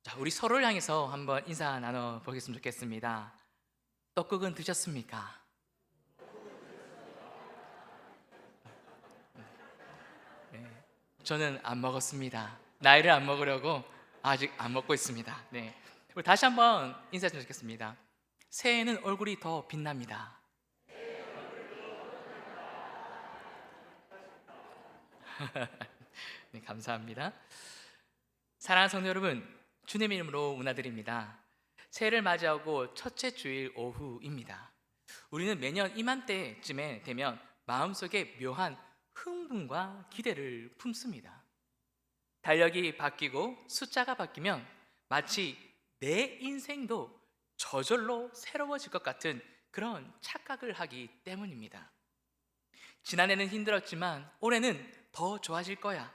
자, 우리 서로를 향해서 한번 인사 나눠 보겠으면 좋겠습니다. 떡국은 드셨습니까? 네, 저는 안 먹었습니다. 나이를 안 먹으려고 아직 안 먹고 있습니다. 네, 우리 다시 한번 인사했으면 좋겠습니다. 새해에는 얼굴이 더 빛납니다. 네, 감사합니다. 사랑하는 성도 여러분, 주님의 이름으로 문화드립니다. 새해를 맞이하고 첫째 주일 오후입니다. 우리는 매년 이맘때쯤에 되면 마음속에 묘한 흥분과 기대를 품습니다. 달력이 바뀌고 숫자가 바뀌면 마치 내 인생도 저절로 새로워질 것 같은 그런 착각을 하기 때문입니다. 지난해는 힘들었지만 올해는 더 좋아질 거야.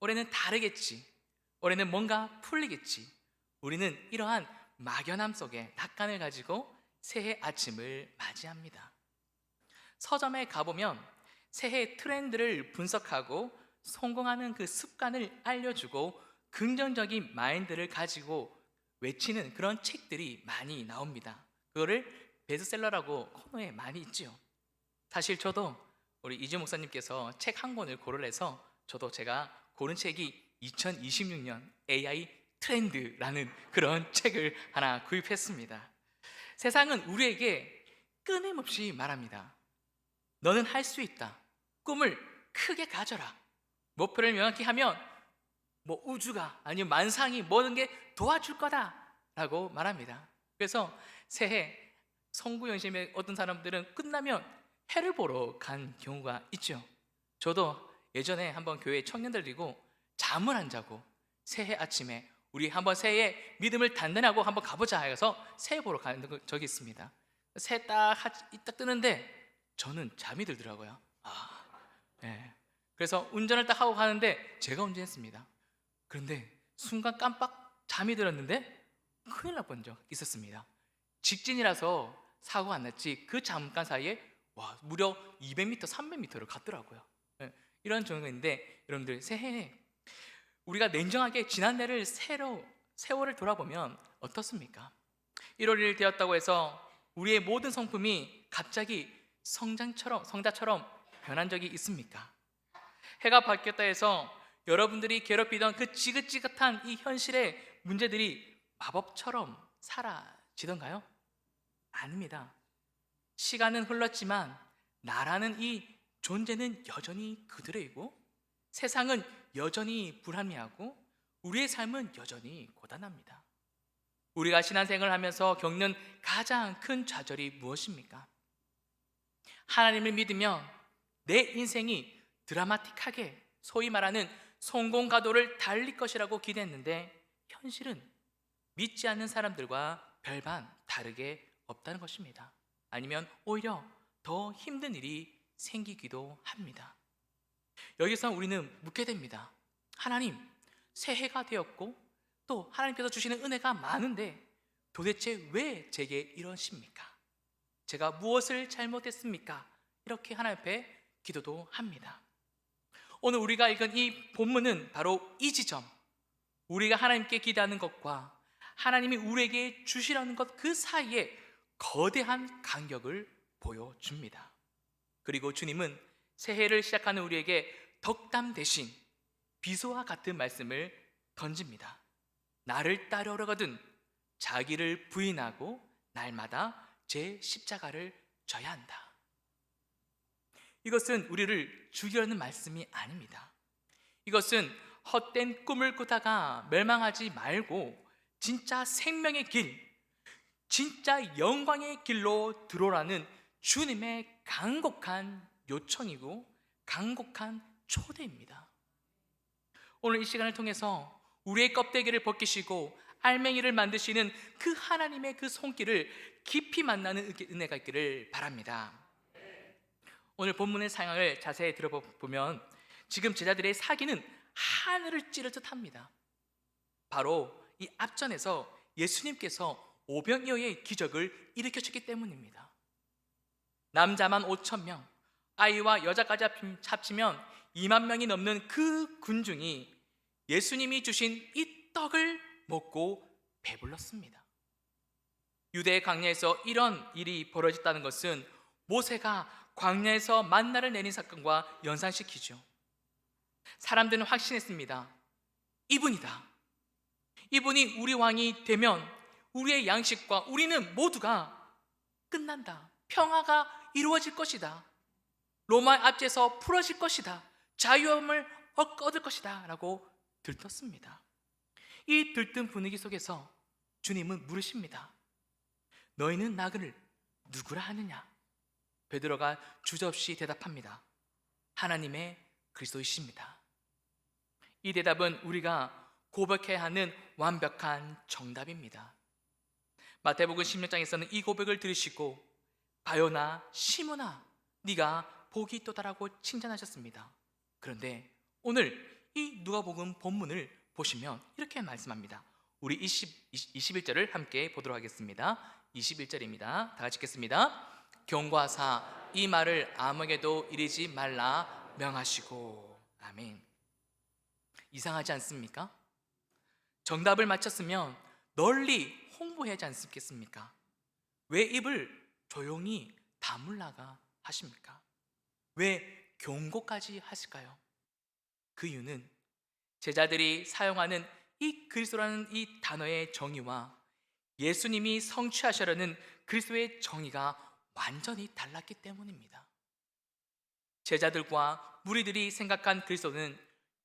올해는 다르겠지. 올해는 뭔가 풀리겠지. 우리는 이러한 막연함 속에 낙관을 가지고 새해 아침을 맞이합니다. 서점에 가보면 새해 트렌드를 분석하고 성공하는 그 습관을 알려주고 긍정적인 마인드를 가지고 외치는 그런 책들이 많이 나옵니다. 그거를 베스트셀러라고 코너에 많이 있지요. 사실 저도 우리 이주 목사님께서 책 한 권을 고르래서 저도 제가 고른 책이 2026년 AI 트렌드라는 그런 책을 하나 구입했습니다. 세상은 우리에게 끊임없이 말합니다. 너는 할 수 있다. 꿈을 크게 가져라. 목표를 명확히 하면 뭐 우주가 아니면 만상이 모든 게 도와줄 거다라고 말합니다. 그래서 새해 성구연심에 어떤 사람들은 끝나면 해를 보러 간 경우가 있죠. 저도 예전에 한번 교회 청년들 들이고 잠을 안 자고 새해 아침에 우리 한번 새해 믿음을 단단하고 한번 가보자 해서 새해 보러 가는 적이 있습니다. 새해 딱 뜨는데 저는 잠이 들더라고요. 네. 그래서 운전을 딱 하고 가는데 제가 운전했습니다. 그런데 순간 깜빡 잠이 들었는데 큰일 날 뻔한 적 있었습니다. 직진이라서 사고가 안 났지 그 잠깐 사이에 무려 200m, 300m를 갔더라고요. 네. 이런 경우인데 여러분들 새해에 우리가 냉정하게 지난해를 세월을 돌아보면 어떻습니까? 1월 1일 되었다고 해서 우리의 모든 성품이 갑자기 성자처럼 변한 적이 있습니까? 해가 바뀌었다 해서 여러분들이 괴롭히던 그 지긋지긋한 이 현실의 문제들이 마법처럼 사라지던가요? 아닙니다. 시간은 흘렀지만 나라는 이 존재는 여전히 그대로이고 세상은 여전히 불합리하고 우리의 삶은 여전히 고단합니다. 우리가 신앙생활을 하면서 겪는 가장 큰 좌절이 무엇입니까? 하나님을 믿으면 내 인생이 드라마틱하게 소위 말하는 성공 가도를 달릴 것이라고 기대했는데 현실은 믿지 않는 사람들과 별반 다르게 없다는 것입니다. 아니면 오히려 더 힘든 일이 생기기도 합니다. 여기서 우리는 묻게 됩니다. 하나님, 새해가 되었고 또 하나님께서 주시는 은혜가 많은데 도대체 왜 제게 이러십니까? 제가 무엇을 잘못했습니까? 이렇게 하나님 앞에 기도도 합니다. 오늘 우리가 읽은 이 본문은 바로 이 지점, 우리가 하나님께 기도하는 것과 하나님이 우리에게 주시라는 것 그 사이에 거대한 간격을 보여줍니다. 그리고 주님은 새해를 시작하는 우리에게 덕담 대신 비소와 같은 말씀을 던집니다. 나를 따르거든 자기를 부인하고 날마다 제 십자가를 져야 한다. 이것은 우리를 죽이려는 말씀이 아닙니다. 이것은 헛된 꿈을 꾸다가 멸망하지 말고 진짜 생명의 길, 진짜 영광의 길로 들어오라는 주님의 간곡한 요청이고 간곡한 초대입니다. 오늘 이 시간을 통해서 우리의 껍데기를 벗기시고 알맹이를 만드시는 그 하나님의 그 손길을 깊이 만나는 은혜가 있기를 바랍니다. 오늘 본문의 상황을 자세히 들어보면 지금 제자들의 사기는 하늘을 찌를 듯합니다. 바로 이 앞전에서 예수님께서 오병이어의 기적을 일으켜주기 때문입니다. 남자만 5,000명, 아이와 여자까지 합치면 2만 명이 넘는 그 군중이 예수님이 주신 이 떡을 먹고 배불렀습니다. 유대 광야에서 이런 일이 벌어졌다는 것은 모세가 광야에서 만나를 내린 사건과 연상시키죠. 사람들은 확신했습니다. 이분이다. 이분이 우리 왕이 되면 우리의 양식과 우리는 모두가 끝난다. 평화가 이루어질 것이다. 로마 압제에서 풀어질 것이다. 자유함을 얻을 것이다 라고 들떴습니다. 이 들뜬 분위기 속에서 주님은 물으십니다. 너희는 나를 누구라 하느냐? 베드로가 주저없이 대답합니다. 하나님의 그리스도이십니다. 이 대답은 우리가 고백해야 하는 완벽한 정답입니다. 마태복음 16장에서는 이 고백을 들으시고 바요나 시몬아 네가 복이 있도다라고 칭찬하셨습니다. 그런데 오늘 이 누가복음 본문을 보시면 이렇게 말씀합니다. 우리 21절을 함께 보도록 하겠습니다. 21절입니다. 다 같이 읽겠습니다. 경고하사 이 말을 아무에게도 이르지 말라 명하시고. 아멘. 이상하지 않습니까? 정답을 맞췄으면 널리 홍보해야 하지 않겠습니까? 왜 입을 조용히 다물라가 하십니까? 왜 경고까지 하실까요? 그 이유는 제자들이 사용하는 이 그리스도라는 이 단어의 정의와 예수님이 성취하시려는 그리스도의 정의가 완전히 달랐기 때문입니다. 제자들과 무리들이 생각한 그리스도는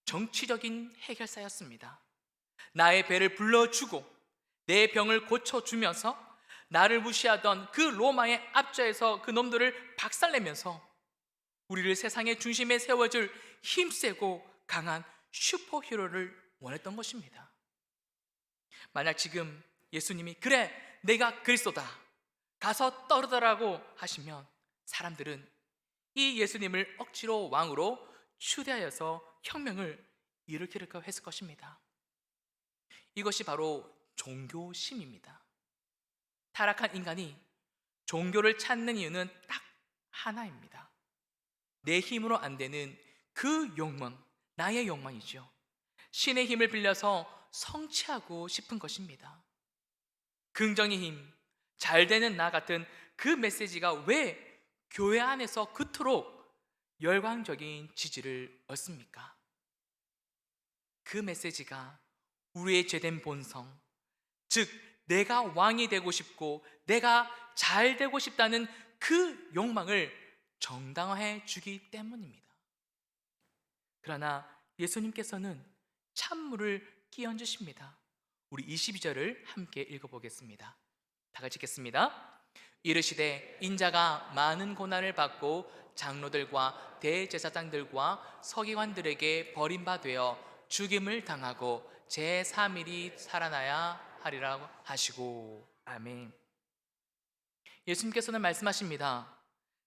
정치적인 해결사였습니다. 나의 배를 불러주고 내 병을 고쳐주면서 나를 무시하던 그 로마의 압제에서 그 놈들을 박살내면서 우리를 세상의 중심에 세워줄 힘세고 강한 슈퍼히어로를 원했던 것입니다. 만약 지금 예수님이 그래 내가 그리스도다 가서 떨어져라고 하시면 사람들은 이 예수님을 억지로 왕으로 추대하여서 혁명을 일으키려고 했을 것입니다. 이것이 바로 종교심입니다. 타락한 인간이 종교를 찾는 이유는 딱 하나입니다. 내 힘으로 안 되는 그 욕망, 나의 욕망이죠. 신의 힘을 빌려서 성취하고 싶은 것입니다. 긍정의 힘, 잘 되는 나 같은 그 메시지가 왜 교회 안에서 그토록 열광적인 지지를 얻습니까? 그 메시지가 우리의 죄된 본성, 즉 내가 왕이 되고 싶고 내가 잘 되고 싶다는 그 욕망을 정당화해 주기 때문입니다. 그러나 예수님께서는 찬물을 끼얹으십니다. 우리 22절을 함께 읽어보겠습니다. 다 같이 읽겠습니다. 이르시되 인자가 많은 고난을 받고 장로들과 대제사장들과 서기관들에게 버림받되어 죽임을 당하고 제3일이 살아나야 하리라고 하시고. 아멘. 예수님께서는 말씀하십니다.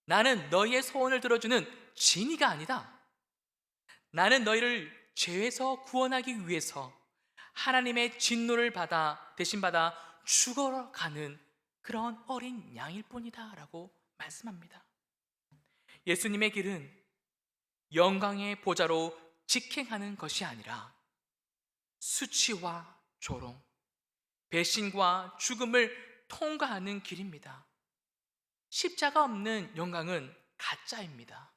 나는 너희의 소원을 들어주는 진이가 아니다. 나는 너희를 죄에서 구원하기 위해서 하나님의 진노를 대신 받아 죽어가는 그런 어린 양일 뿐이다 라고 말씀합니다. 예수님의 길은 영광의 보좌로 직행하는 것이 아니라 수치와 조롱, 배신과 죽음을 통과하는 길입니다. 십자가 없는 영광은 가짜입니다.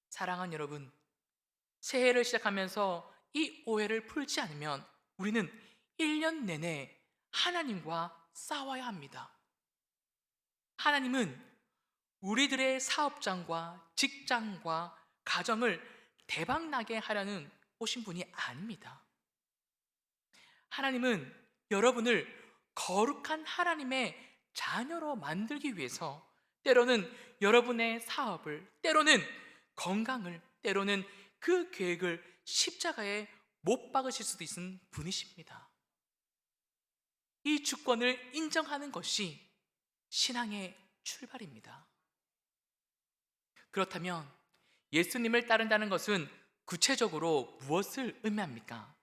사랑하는 여러분, 새해를 시작하면서 이 오해를 풀지 않으면 우리는 1년 내내 하나님과 싸워야 합니다. 하나님은 우리들의 사업장과 직장과 가정을 대박나게 하려는 오신 분이 아닙니다. 하나님은 여러분을 거룩한 하나님의 자녀로 만들기 위해서 때로는 여러분의 사업을, 때로는 건강을, 때로는 그 계획을 십자가에 못 박으실 수도 있는 분이십니다. 이 주권을 인정하는 것이 신앙의 출발입니다. 그렇다면 예수님을 따른다는 것은 구체적으로 무엇을 의미합니까?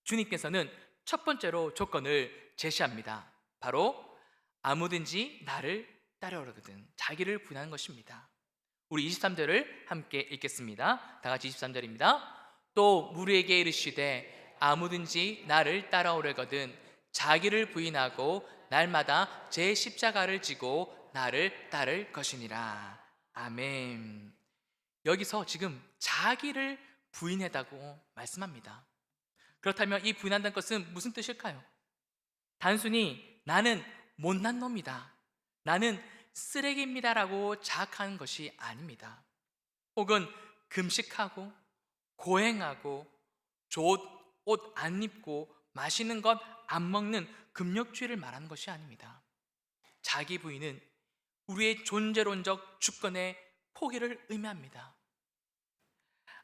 주님께서는 첫 번째로 조건을 제시합니다. 바로 아무든지 나를 따르거든 자기를 부인하는 것입니다. 우리 23절을 함께 읽겠습니다. 다 같이 23절입니다. 또 무리에게 이르시되 아무든지 나를 따라오려거든 자기를 부인하고 날마다 제 십자가를 지고 나를 따를 것이니라. 아멘. 여기서 지금 자기를 부인했다고 말씀합니다. 그렇다면 이 부인한다는 것은 무슨 뜻일까요? 단순히 나는 못난 놈이다, 나는 쓰레기입니다라고 자학하는 것이 아닙니다. 혹은 금식하고 고행하고 좋은 옷 안 입고 맛있는 것 안 먹는 금욕주의를 말하는 것이 아닙니다. 자기 부인은 우리의 존재론적 주권의 포기를 의미합니다.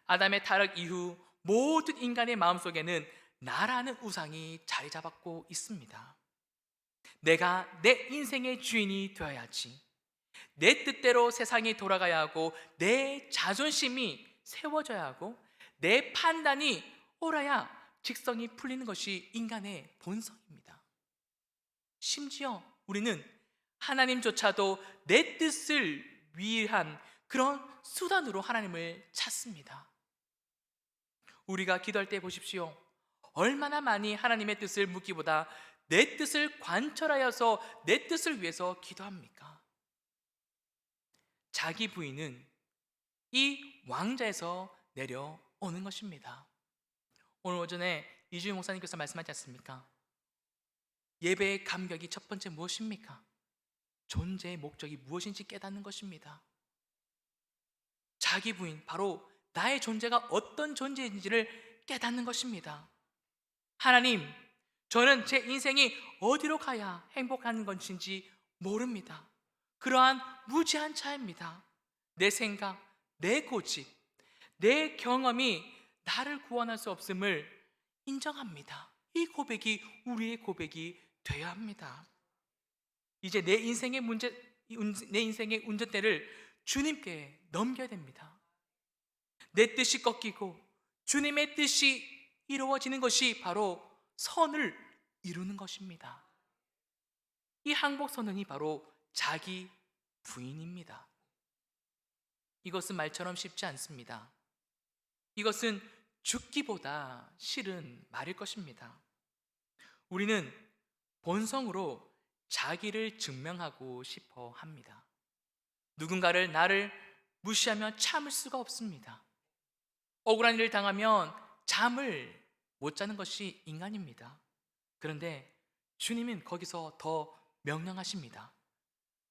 아담의 타락 이후 모든 인간의 마음속에는 나라는 우상이 자리 잡았고 있습니다. 내가 내 인생의 주인이 되어야지, 내 뜻대로 세상이 돌아가야 하고, 내 자존심이 세워져야 하고, 내 판단이 옳아야 직성이 풀리는 것이 인간의 본성입니다. 심지어 우리는 하나님조차도 내 뜻을 위한 그런 수단으로 하나님을 찾습니다. 우리가 기도할 때 보십시오. 얼마나 많이 하나님의 뜻을 묻기보다 내 뜻을 관철하여서 내 뜻을 위해서 기도합니까? 자기 부인은 이 왕자에서 내려오는 것입니다. 오늘 오전에 이주임 목사님께서 말씀하지 않습니까? 예배의 감격이 첫 번째 무엇입니까? 존재의 목적이 무엇인지 깨닫는 것입니다. 자기 부인, 바로 나의 존재가 어떤 존재인지를 깨닫는 것입니다. 하나님, 저는 제 인생이 어디로 가야 행복한 것인지 모릅니다. 그러한 무지한 차이입니다. 내 생각, 내 고집, 내 경험이 나를 구원할 수 없음을 인정합니다. 이 고백이 우리의 고백이 되어야 합니다. 이제 내 인생의 운전대를 주님께 넘겨야 됩니다. 내 뜻이 꺾이고 주님의 뜻이 이루어지는 것이 바로 선을 이루는 것입니다. 이 항복선언이 바로 자기 부인입니다. 이것은 말처럼 쉽지 않습니다. 이것은 죽기보다 싫은 말일 것입니다. 우리는 본성으로 자기를 증명하고 싶어 합니다. 누군가를 나를 무시하며 참을 수가 없습니다. 억울한 일을 당하면 잠을 못 자는 것이 인간입니다. 그런데 주님은 거기서 더 명령하십니다.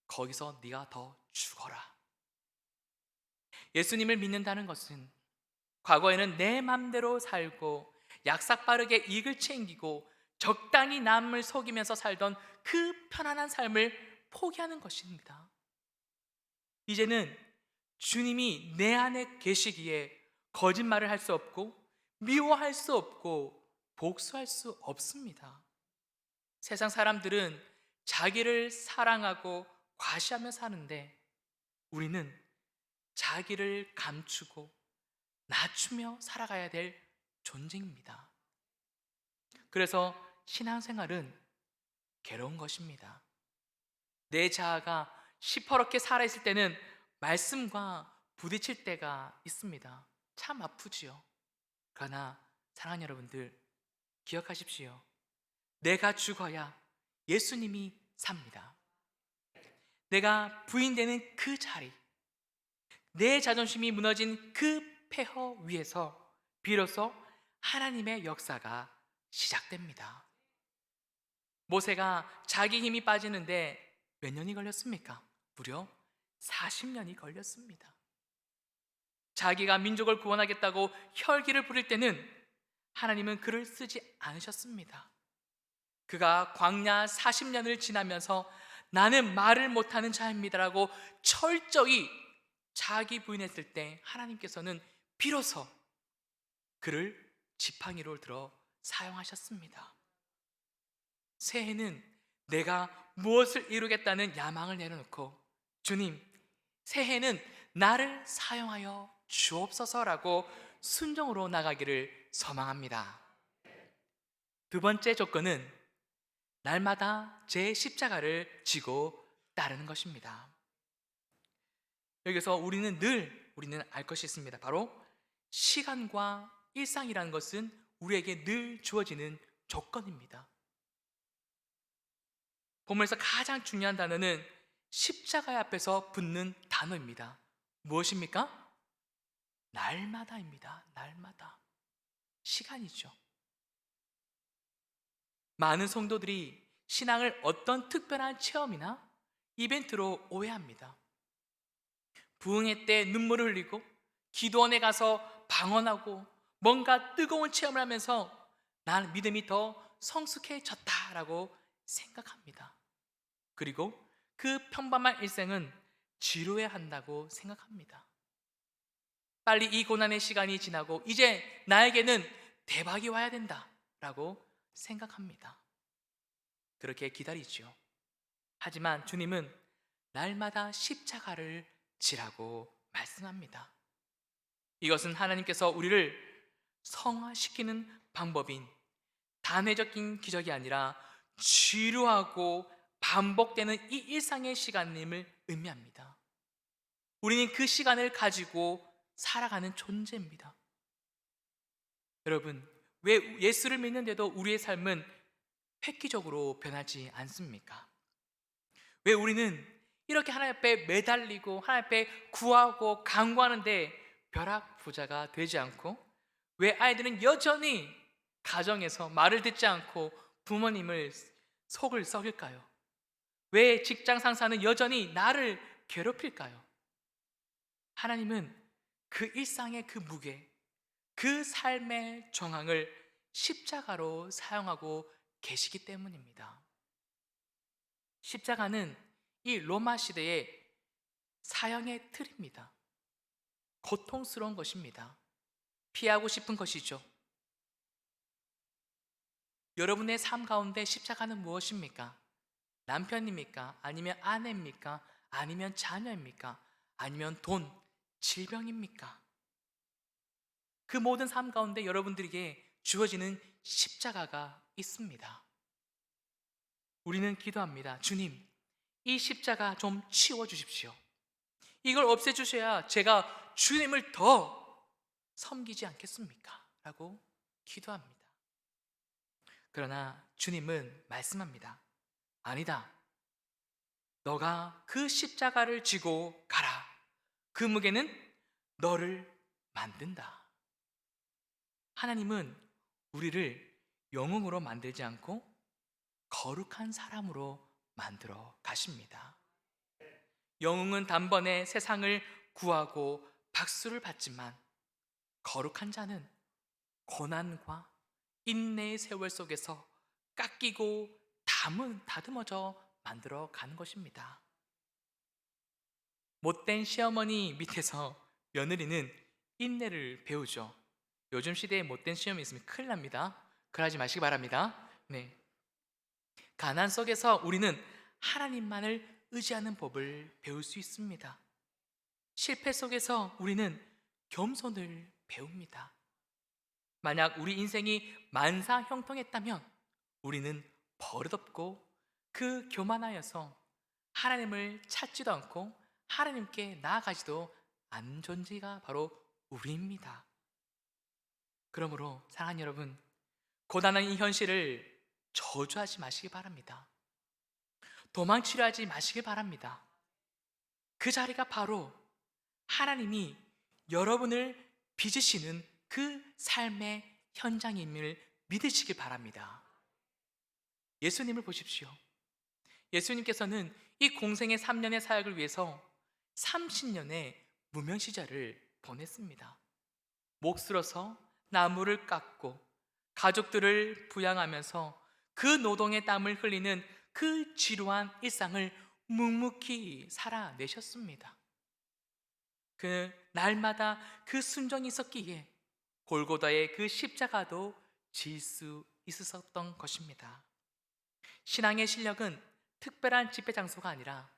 거기서 네가 더 죽어라. 예수님을 믿는다는 것은 과거에는 내 맘대로 살고 약삭 빠르게 이익을 챙기고 적당히 남을 속이면서 살던 그 편안한 삶을 포기하는 것입니다. 이제는 주님이 내 안에 계시기에 거짓말을 할 수 없고 미워할 수 없고 복수할 수 없습니다. 세상 사람들은 자기를 사랑하고 과시하며 사는데 우리는 자기를 감추고 낮추며 살아가야 될 존재입니다. 그래서 신앙생활은 괴로운 것입니다. 내 자아가 시퍼렇게 살아있을 때는 말씀과 부딪힐 때가 있습니다. 참 아프지요. 그러나 사랑하는 여러분들, 기억하십시오. 내가 죽어야 예수님이 삽니다. 내가 부인되는 그 자리, 내 자존심이 무너진 그 폐허 위에서 비로소 하나님의 역사가 시작됩니다. 모세가 자기 힘이 빠지는데 몇 년이 걸렸습니까? 무려 40년이 걸렸습니다. 자기가 민족을 구원하겠다고 혈기를 부릴 때는 하나님은 그를 쓰지 않으셨습니다. 그가 광야 40년을 지나면서 나는 말을 못하는 자입니다라고 철저히 자기 부인했을 때 하나님께서는 비로소 그를 지팡이로 들어 사용하셨습니다. 새해는 내가 무엇을 이루겠다는 야망을 내려놓고 주님, 새해는 나를 사용하여 주옵소서라고 순종으로 나가기를 소망합니다. 두 번째 조건은 날마다 제 십자가를 지고 따르는 것입니다. 여기서 우리는 알 것이 있습니다. 바로 시간과 일상이라는 것은 우리에게 늘 주어지는 조건입니다. 본문에서 가장 중요한 단어는 십자가 앞에서 붙는 단어입니다. 무엇입니까? 날마다입니다. 날마다. 시간이죠. 많은 성도들이 신앙을 어떤 특별한 체험이나 이벤트로 오해합니다. 부흥회 때 눈물을 흘리고 기도원에 가서 방언하고 뭔가 뜨거운 체험을 하면서 나는 믿음이 더 성숙해졌다라고 생각합니다. 그리고 그 평범한 일생은 지루해 한다고 생각합니다. 빨리 이 고난의 시간이 지나고 이제 나에게는 대박이 와야 된다라고 생각합니다. 그렇게 기다리죠. 하지만 주님은 날마다 십자가를 지라고 말씀합니다. 이것은 하나님께서 우리를 성화시키는 방법인 단회적인 기적이 아니라 지루하고 반복되는 이 일상의 시간임을 의미합니다. 우리는 그 시간을 가지고 살아가는 존재입니다. 여러분, 왜 예수를 믿는데도 우리의 삶은 획기적으로 변하지 않습니까? 왜 우리는 이렇게 하나님 앞에 매달리고 하나님 앞에 구하고 간구하는데 벼락부자가 되지 않고, 왜 아이들은 여전히 가정에서 말을 듣지 않고 부모님을 속을 썩일까요? 왜 직장 상사는 여전히 나를 괴롭힐까요? 하나님은 그 일상의 그 무게, 그 삶의 정황을 십자가로 사용하고 계시기 때문입니다. 십자가는 이 로마 시대의 사형의 틀입니다. 고통스러운 것입니다. 피하고 싶은 것이죠. 여러분의 삶 가운데 십자가는 무엇입니까? 남편입니까? 아니면 아내입니까? 아니면 자녀입니까? 아니면 돈, 질병입니까? 그 모든 삶 가운데 여러분들에게 주어지는 십자가가 있습니다. 우리는 기도합니다. 주님, 이 십자가 좀 치워주십시오. 이걸 없애주셔야 제가 주님을 더 섬기지 않겠습니까? 라고 기도합니다. 그러나 주님은 말씀합니다. 아니다. 너가 그 십자가를 지고 가라. 그 무게는 너를 만든다. 하나님은 우리를 영웅으로 만들지 않고 거룩한 사람으로 만들어 가십니다. 영웅은 단번에 세상을 구하고 박수를 받지만 거룩한 자는 고난과 인내의 세월 속에서 깎이고 다듬어져 만들어 가는 것입니다. 못된 시어머니 밑에서 며느리는 인내를 배우죠. 요즘 시대에 못된 시험이 있으면 큰일 납니다. 그러지 마시기 바랍니다. 네. 가난 속에서 우리는 하나님만을 의지하는 법을 배울 수 있습니다. 실패 속에서 우리는 겸손을 배웁니다. 만약 우리 인생이 만사형통했다면 우리는 버릇없고 그 교만하여서 하나님을 찾지도 않고 하나님께 나아가지도 않는 존재가 바로 우리입니다. 그러므로 사랑하는 여러분, 고단한 이 현실을 저주하지 마시기 바랍니다. 도망치려 하지 마시기 바랍니다. 그 자리가 바로 하나님이 여러분을 빚으시는 그 삶의 현장임을 믿으시길 바랍니다. 예수님을 보십시오. 예수님께서는 이 공생의 3년의 사역을 위해서 30년의 무명시절을 보냈습니다. 목술어서 나무를 깎고 가족들을 부양하면서 그 노동의 땀을 흘리는 그 지루한 일상을 묵묵히 살아내셨습니다. 그 날마다 그 순종이 있었기에 골고다의 그 십자가도 질 수 있었던 것입니다. 신앙의 실력은 특별한 집회 장소가 아니라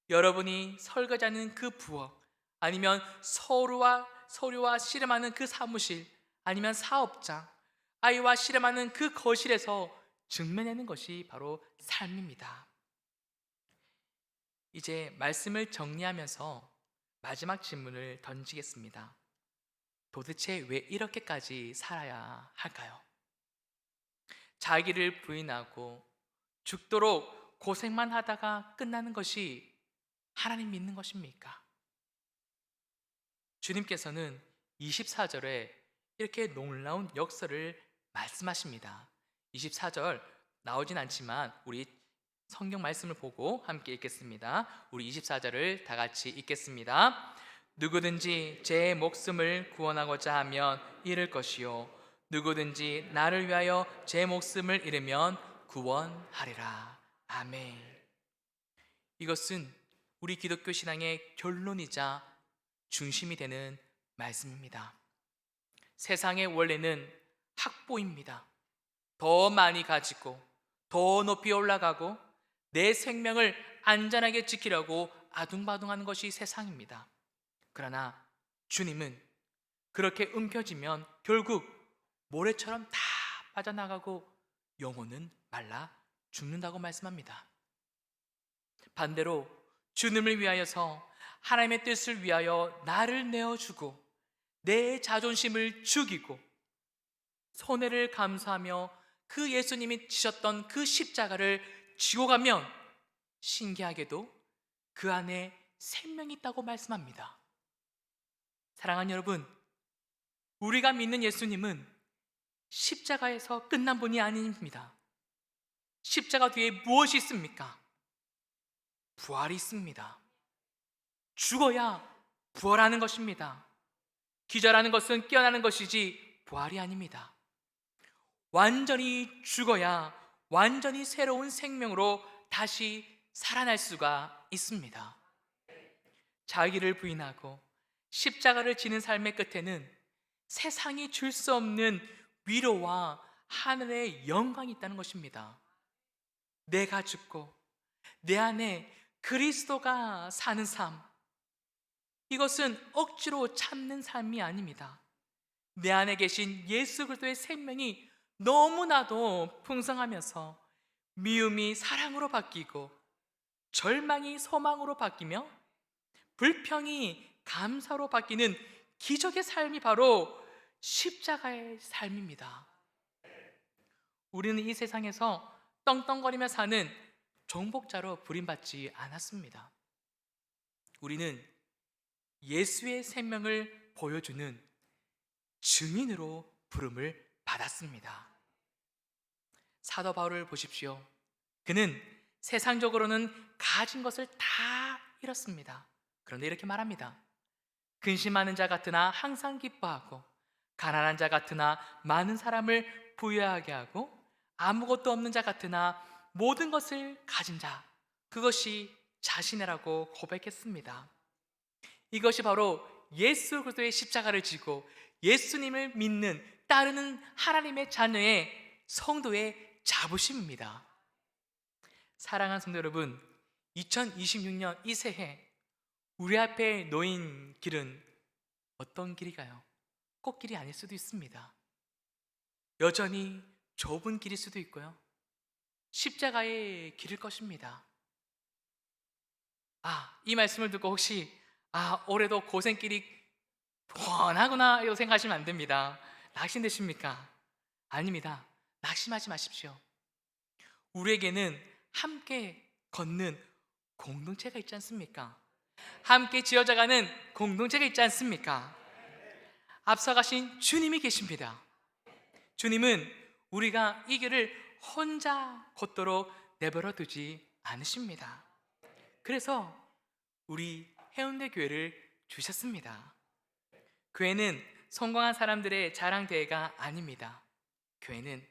여러분이 설거지하는 그 부엌, 아니면 서류와 씨름하는 그 사무실, 아니면 사업장, 아이와 씨름하는 그 거실에서 증명하는 것이 바로 삶입니다. 이제 말씀을 정리하면서 마지막 질문을 던지겠습니다. 도대체 왜 이렇게까지 살아야 할까요? 자기를 부인하고 죽도록 고생만 하다가 끝나는 것이 하나님 믿는 것입니까? 주님께서는 24절에 이렇게 놀라운 역설을 말씀하십니다. 24절 나오진 않지만 우리 성경 말씀을 보고 함께 읽겠습니다. 우리 24절을 다 같이 읽겠습니다. 누구든지 제 목숨을 구원하고자 하면 잃을 것이요 누구든지 나를 위하여 제 목숨을 잃으면 구원하리라. 아멘. 이것은 우리 기독교 신앙의 결론이자 중심이 되는 말씀입니다. 세상의 원래는 확보입니다. 더 많이 가지고 더 높이 올라가고 내 생명을 안전하게 지키려고 아둥바둥하는 것이 세상입니다. 그러나 주님은 그렇게 움켜쥐면 결국 모래처럼 다 빠져나가고 영혼은 말라 죽는다고 말씀합니다. 반대로 주님을 위하여서 하나님의 뜻을 위하여 나를 내어주고 내 자존심을 죽이고 손해를 감수하며 그 예수님이 지셨던 그 십자가를 지고 가면 신기하게도 그 안에 생명이 있다고 말씀합니다. 사랑하는 여러분, 우리가 믿는 예수님은 십자가에서 끝난 분이 아닙니다. 십자가 뒤에 무엇이 있습니까? 부활이 있습니다. 죽어야 부활하는 것입니다. 기절하는 것은 깨어나는 것이지 부활이 아닙니다. 완전히 죽어야 완전히 새로운 생명으로 다시 살아날 수가 있습니다. 자기를 부인하고 십자가를 지는 삶의 끝에는 세상이 줄 수 없는 위로와 하늘의 영광이 있다는 것입니다. 내가 죽고 내 안에 그리스도가 사는 삶, 이것은 억지로 참는 삶이 아닙니다. 내 안에 계신 예수 그리스도의 생명이 너무나도 풍성하면서 미움이 사랑으로 바뀌고 절망이 소망으로 바뀌며 불평이 감사로 바뀌는 기적의 삶이 바로 십자가의 삶입니다. 우리는 이 세상에서 떵떵거리며 사는 정복자로 부림받지 않았습니다. 우리는 예수의 생명을 보여주는 증인으로 부름을 받았습니다. 사도 바울을 보십시오. 그는 세상적으로는 가진 것을 다 잃었습니다. 그런데 이렇게 말합니다. 근심하는 자 같으나 항상 기뻐하고 가난한 자 같으나 많은 사람을 부유하게 하고 아무것도 없는 자 같으나 모든 것을 가진 자, 그것이 자신이라고 고백했습니다. 이것이 바로 예수 그리스도의 십자가를 지고 예수님을 믿는 따르는 하나님의 자녀의 성도의 자부심입니다. 사랑하는 성도 여러분, 2026년 이 새해 우리 앞에 놓인 길은 어떤 길일까요? 꽃길이 아닐 수도 있습니다. 여전히 좁은 길일 수도 있고요. 십자가의 길일 것입니다. 이 말씀을 듣고 혹시 올해도 고생길이 훤하구나 이렇게 생각하시면 안 됩니다. 낙심되십니까? 아닙니다. 낙심하지 마십시오. 우리에게는 함께 걷는 공동체가 있지 않습니까? 함께 지어져가는 공동체가 있지 않습니까? 앞서가신 주님이 계십니다. 주님은 우리가 이 길을 혼자 걷도록 내버려 두지 않으십니다. 그래서 우리 해운대 교회를 주셨습니다. 교회는 성공한 사람들의 자랑대회가 아닙니다. 교회는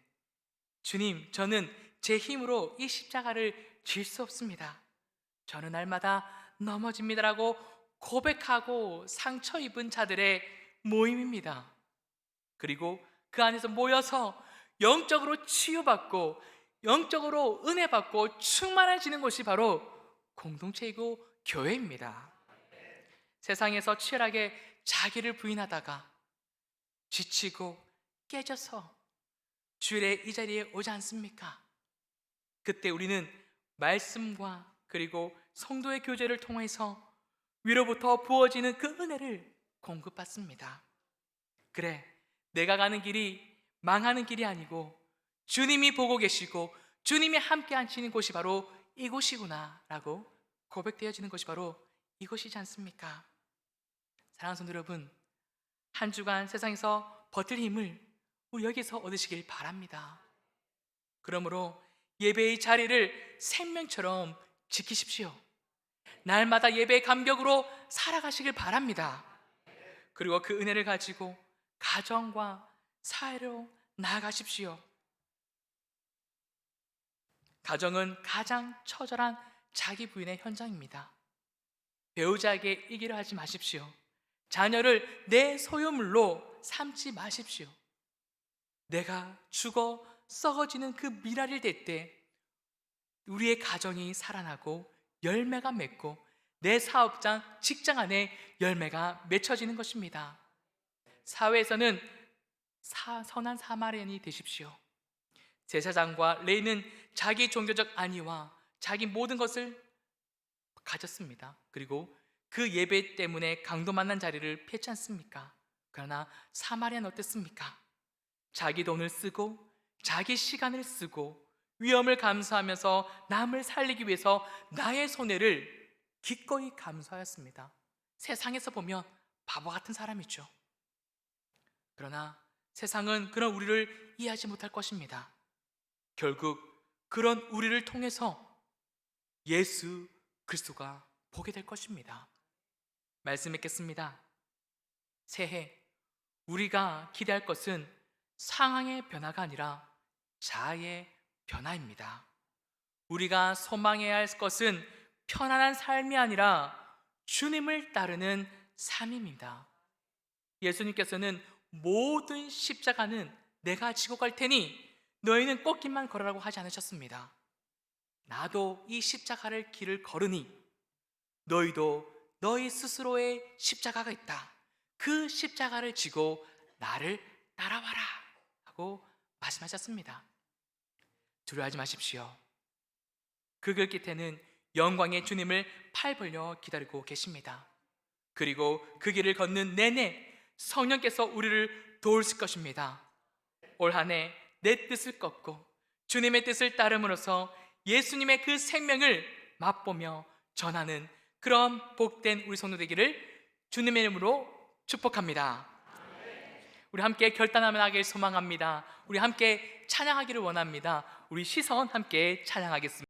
주님, 저는 제 힘으로 이 십자가를 질 수 없습니다. 저는 날마다 넘어집니다라고 고백하고 상처 입은 자들의 모임입니다. 그리고 그 안에서 모여서 영적으로 치유받고 영적으로 은혜받고 충만해지는 곳이 바로 공동체이고 교회입니다. 세상에서 치열하게 자기를 부인하다가 지치고 깨져서 주일에 이 자리에 오지 않습니까? 그때 우리는 말씀과 그리고 성도의 교제를 통해서 위로부터 부어지는 그 은혜를 공급받습니다. 그래, 내가 가는 길이 망하는 길이 아니고 주님이 보고 계시고 주님이 함께 하시는 곳이 바로 이곳이구나라고 고백되어지는 것이 바로 이것이지 않습니까? 사랑하는 성도 여러분, 한 주간 세상에서 버틸 힘을 우리 여기서 얻으시길 바랍니다. 그러므로 예배의 자리를 생명처럼 지키십시오. 날마다 예배의 감격으로 살아가시길 바랍니다. 그리고 그 은혜를 가지고 가정과 사회로 나아가십시오. 가정은 가장 처절한 자기 부인의 현장입니다. 배우자에게 이기려 하지 마십시오. 자녀를 내 소유물로 삼지 마십시오. 내가 죽어 썩어지는 그 미랄을 댈 때 우리의 가정이 살아나고 열매가 맺고 내 사업장, 직장 안에 열매가 맺혀지는 것입니다. 사회에서는 선한 사마리안이 되십시오. 제사장과 레위는 자기 종교적 안위와 자기 모든 것을 가졌습니다. 그리고 그 예배 때문에 강도 만난 자리를 피했지 않습니까? 그러나 사마리아는 어땠습니까? 자기 돈을 쓰고 자기 시간을 쓰고 위험을 감수하면서 남을 살리기 위해서 나의 손해를 기꺼이 감수하였습니다. 세상에서 보면 바보 같은 사람이죠. 그러나 세상은 그런 우리를 이해하지 못할 것입니다. 결국 그런 우리를 통해서 예수 그리스도가 보게 될 것입니다. 말씀 읽겠습니다. 새해 우리가 기대할 것은 상황의 변화가 아니라 자아의 변화입니다. 우리가 소망해야 할 것은 편안한 삶이 아니라 주님을 따르는 삶입니다. 예수님께서는 모든 십자가는 내가 지고 갈 테니 너희는 꺾기만 걸으라고 하지 않으셨습니다. 나도 이 십자가를 길을 걸으니 너희도 너희 스스로의 십자가가 있다. 그 십자가를 지고 나를 따라와라 하고 말씀하셨습니다. 두려워하지 마십시오. 그 길 끝에는 영광의 주님을 팔 벌려 기다리고 계십니다. 그리고 그 길을 걷는 내내 성령께서 우리를 도우실 것입니다. 올 한 해 내 뜻을 꺾고 주님의 뜻을 따름으로써 예수님의 그 생명을 맛보며 전하는 그런 복된 우리 성도 되기를 주님의 이름으로 축복합니다. 우리 함께 결단하길 소망합니다. 우리 함께 찬양하기를 원합니다. 우리 시선 함께 찬양하겠습니다.